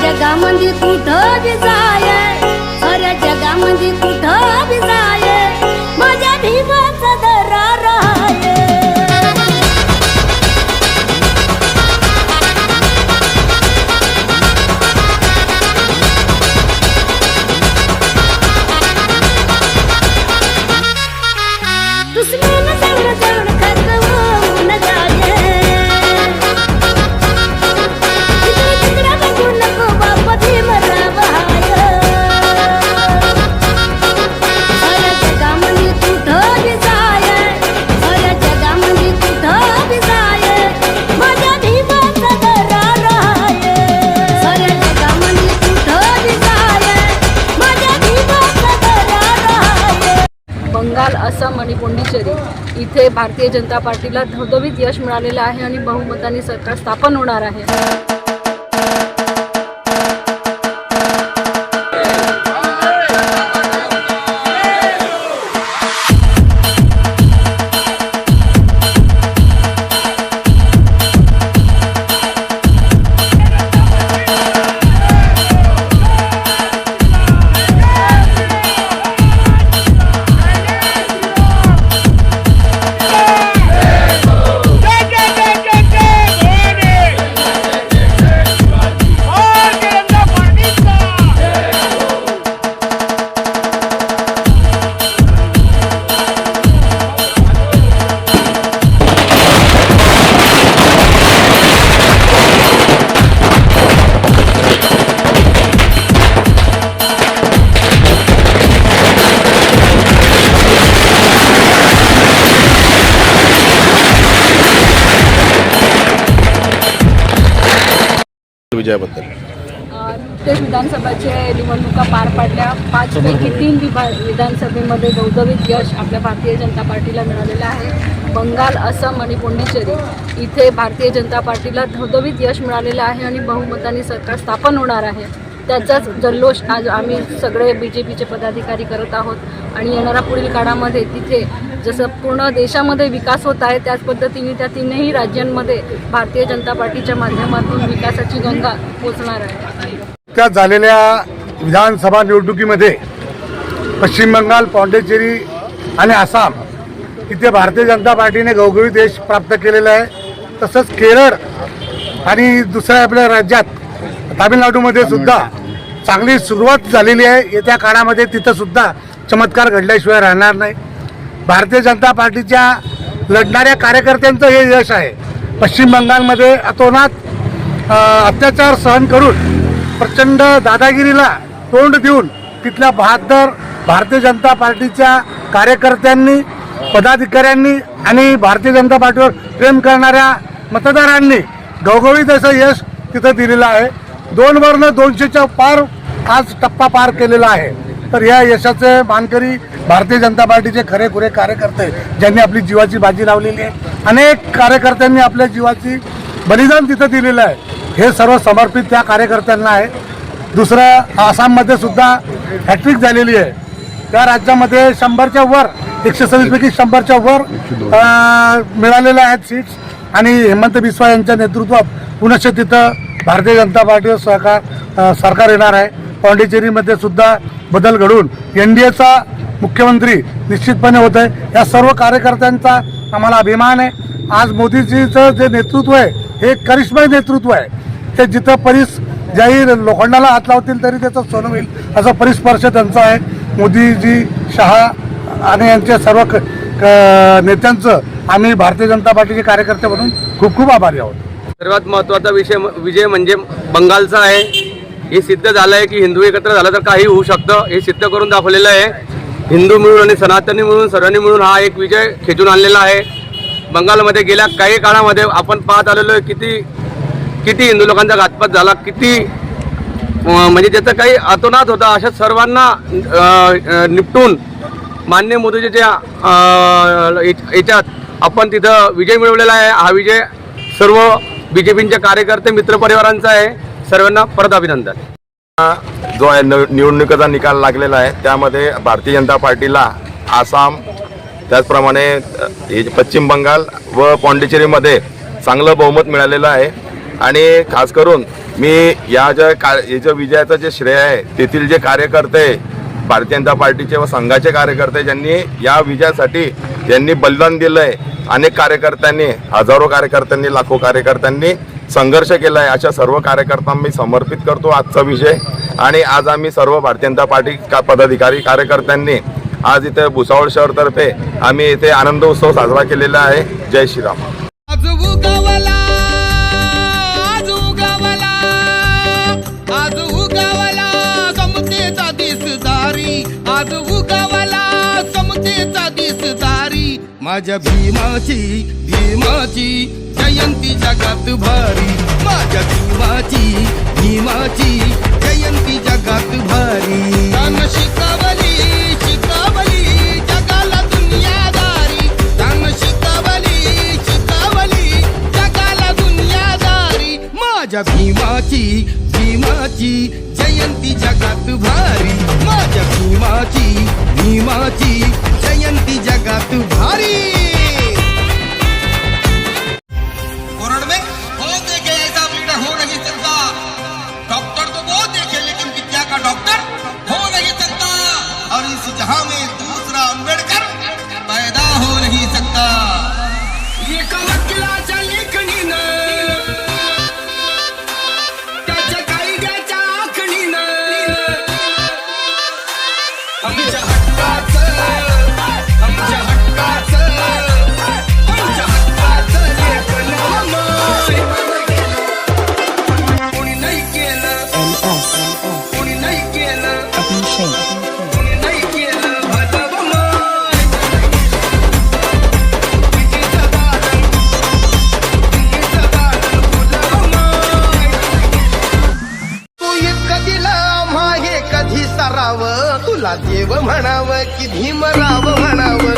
जगामध्ये कुठं बी जाय, साऱ्या जगामध्ये कुठं बी जाय, माझ्या भीमाचा दरार आहे. दुश्मन जवळ जवळ खतवून जागे, तिकडे तिकडे बघू नको बाप भीमराव हाय. साऱ्या जगामध्ये कुठं बी जाय, साऱ्या जगामध्ये कुठं बी जाय, माझ्या भीमाचा दरार आहे. साऱ्या जगामध्ये कुठं बी जाय, माझ्या भीमाचा दरार आहे. बंगाल, आसाम आणि पोंडिचेरी इथे भारतीय जनता पार्टीला धवधवीत यश मिळालेलं आहे आणि बहुमताने सरकार स्थापन होणार आहे. विजयाबद्दल नुकतेच विधानसभेचे निवडणुका पार पडल्या. 5 पैकी 3 विधानसभेमध्ये धवधवीत यश आपल्या भारतीय जनता पार्टीला मिळालेलं आहे. बंगाल, आसाम आणि पोंडिचेरी इथे भारतीय जनता पार्टीला धवधवीत यश मिळालेलं आहे आणि बहुमताने सरकार स्थापन होणार आहे. त्याचाच जल्लोष आज आम्ही सगळे BJPचे पदाधिकारी करत आहोत आणि येणाऱ्या पुढील काळामध्ये तिथे जसं पूर्ण देशामध्ये विकास होत आहे त्याच पद्धतीने त्या तीनही राज्यांमध्ये भारतीय जनता पार्टीच्या माध्यमातून विकासाची गंगा पोचणार आहे. त्या झालेल्या विधानसभा निवडणुकीमध्ये पश्चिम बंगाल, पॉंडिचेरी आणि आसाम इथे भारतीय जनता पार्टीने घवघवीत यश प्राप्त केलेलं आहे. तसंच केरळ आणि दुसऱ्या आपल्या राज्यात तामिळनाडूमध्ये सुद्धा चांगली सुरुवात झालेली आहे. येत्या काळामध्ये तिथं सुद्धा चमत्कार घडल्याशिवाय राहणार नाही. भारतीय जनता पार्टीच्या लढणाऱ्या कार्यकर्त्यांचं हे यश आहे. पश्चिम बंगालमध्ये अतोनात अत्याचार सहन करून प्रचंड दादागिरीला तोंड देऊन तिथल्या 72 भारतीय जनता पार्टीच्या कार्यकर्त्यांनी, पदाधिकाऱ्यांनी आणि भारतीय जनता पार्टीवर प्रेम करणाऱ्या मतदारांनी घवघवीत असं यश तिथं दिलेलं आहे. 2 वरनं 200च्या पार आज टप्पा पार केलेला आहे. तर या यशाचे मानकरी भारतीय जनता पार्टीचे खरेखुरे कार्यकर्ते ज्यांनी आपली जीवाची बाजी लावलेली आहे. अनेक कार्यकर्त्यांनी आपल्या जीवाची बलिदान तिथं दिलेलं आहे. हे सर्व समर्पित त्या कार्यकर्त्यांना आहे. दुसरं आसाममध्ये सुद्धा हॅट्रिक झालेली आहे. त्या राज्यामध्ये 100च्या वर 127 पैकी 100च्या वर मिळालेल्या आहेत सीट्स आणि हेमंत बिस्वा यांच्या नेतृत्वात पुनश्च तिथं भारतीय जनता पार्टीवर सरकार येणार आहे. पॉंडिचेरीमध्ये सुद्धा बदल घडून NDAचा मुख्यमंत्री निश्चितपणे होत आहे. या सर्व कार्यकर्त्यांचा आम्हाला अभिमान आहे. आज मोदीजीचं जे नेतृत्व आहे हे करिश्माई नेतृत्व आहे. ते जिथं ज्याही लोखंडाला हात लावतील तरी त्याचं सोनं होईल असा परिस्पर्श त्यांचा आहे. मोदीजी, शहा आणि यांच्या सर्व नेत्यांचं आम्ही भारतीय जनता पार्टीचे कार्यकर्ते म्हणून खूप खूप आभारी आहोत. सर्वात महत्त्वाचा विजय म्हणजे बंगालचा आहे. हे सिद्ध झालं आहे की हिंदू एकत्र झालं तर काही होऊ शकतं. हे सिद्ध करून दाखवलेलं आहे. हिंदू मिळून आणि सनातनी मिळून, सर्वांनी मिळून हा एक विजय खेचून आणलेला आहे. बंगालमध्ये गेल्या काही काळामध्ये आपण पाहत आलेलो आहे किती हिंदू लोकांचा घातपात झाला, किती म्हणजे त्याचं काही अतोनात होता. अशा सर्वांना निपटून माननीय मोदीजीच्या याच्यात आपण तिथं विजय मिळवलेला आहे. हा विजय सर्व BJPचे कार्यकर्ते, मित्रपरिवारांचा आहे. सर्वांना परत अभिनंदन. जो आहे निवडणुकीचा निकाल लागलेला आहे त्यामध्ये भारतीय जनता पार्टीला आसाम त्याचप्रमाणे पश्चिम बंगाल व पॉंडिचेरीमध्ये चांगलं बहुमत मिळालेलं आहे आणि खास करून मी याच्या विजयाचं जे श्रेय आहे तेथील जे कार्यकर्ते, भारतीय जनता पार्टीचे व संघाचे कार्यकर्ते ज्यांनी या विजयासाठी ज्यांनी बलिदान दिलंय, अनेक कार्यकर्त्यांनी, हजारो कार्यकर्त्यांनी, लाखो कार्यकर्त्यांनी संघर्ष केला आहे, अशा सर्व कार्यकर्त्यांना मी समर्पित करतो आजचा विजय. आणि आज आम्ही सर्व भारतीय जनता पार्टी पदाधिकारी कार्यकर्त्यांनी आज इथे भुसावळ शहरतर्फे आम्ही इथे आनंद उत्सव साजरा केलेला आहे. जय श्रीराम. आज उगवला, आज उगवला, आज उगवला समतेचा दिसदारी, आज उगवला समतेचा दिसदारी. माझ्या भीमाची भीमाची जयंती जगात भारी, माझ्या भीमाची भीमाची जयंती जगात भारी. तान शिकवली शिकवली जगाला दुनियादारी, तान शिकवली शिकवली जगाला दुनियादारी. माझ्या भीमाची भीमाची जयंती जगात भारी, माझ्या भीमाची भीमाची जयंती जगात भारी. कोरड में हो देखे ऐसा पीड़ा हो नहीं सकता, डॉक्टर तो वो देखे लेकिन विद्या का डॉक्टर हो नहीं सकता. और इस जहां में दूसरा अम्बेडकर पैदा हो नहीं सकता. एका वकिलाच्या लेखणीनं, त्याच्या कायद्याच्या आखणीनं आमच्या हक्काचं, आमच्या हक्काचं, आमच्या हक्काचं लेखन कोणी नाही केलं, कोणी नाही केलं, कोणी नाही केलं भलं माय. तिकीचं दालन, तिकीचं दालन फुलं माय. तू इतकं दिलं आम्हा हे कधी सरावं, तुला देव म्हणावं की भीमराव म्हणावं.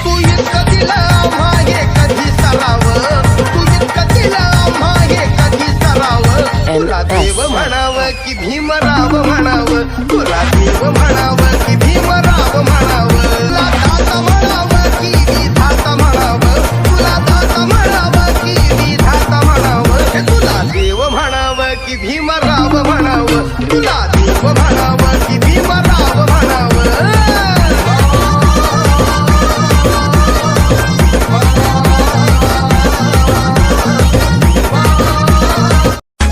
तू इतकं दिलं आम्हा हे कधी सरावं, तू इतकं दिलं आम्हा हे कधी सरावं. तुला देव म्हणावं की भीमराव म्हणावं, तुला देव म्हणावं की भीमराव म्हणावं. तुला दाता म्हणावं की विधाता म्हणावं, तुला दाता म्हणावं की विधाता म्हणावं. हे तुला देव म्हणावं की भीमराव म्हणावं, तुला देव म्हणावं की भीमराव म्हणावं.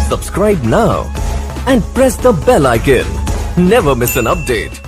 Subscribe now and press the bell icon. Never miss an update.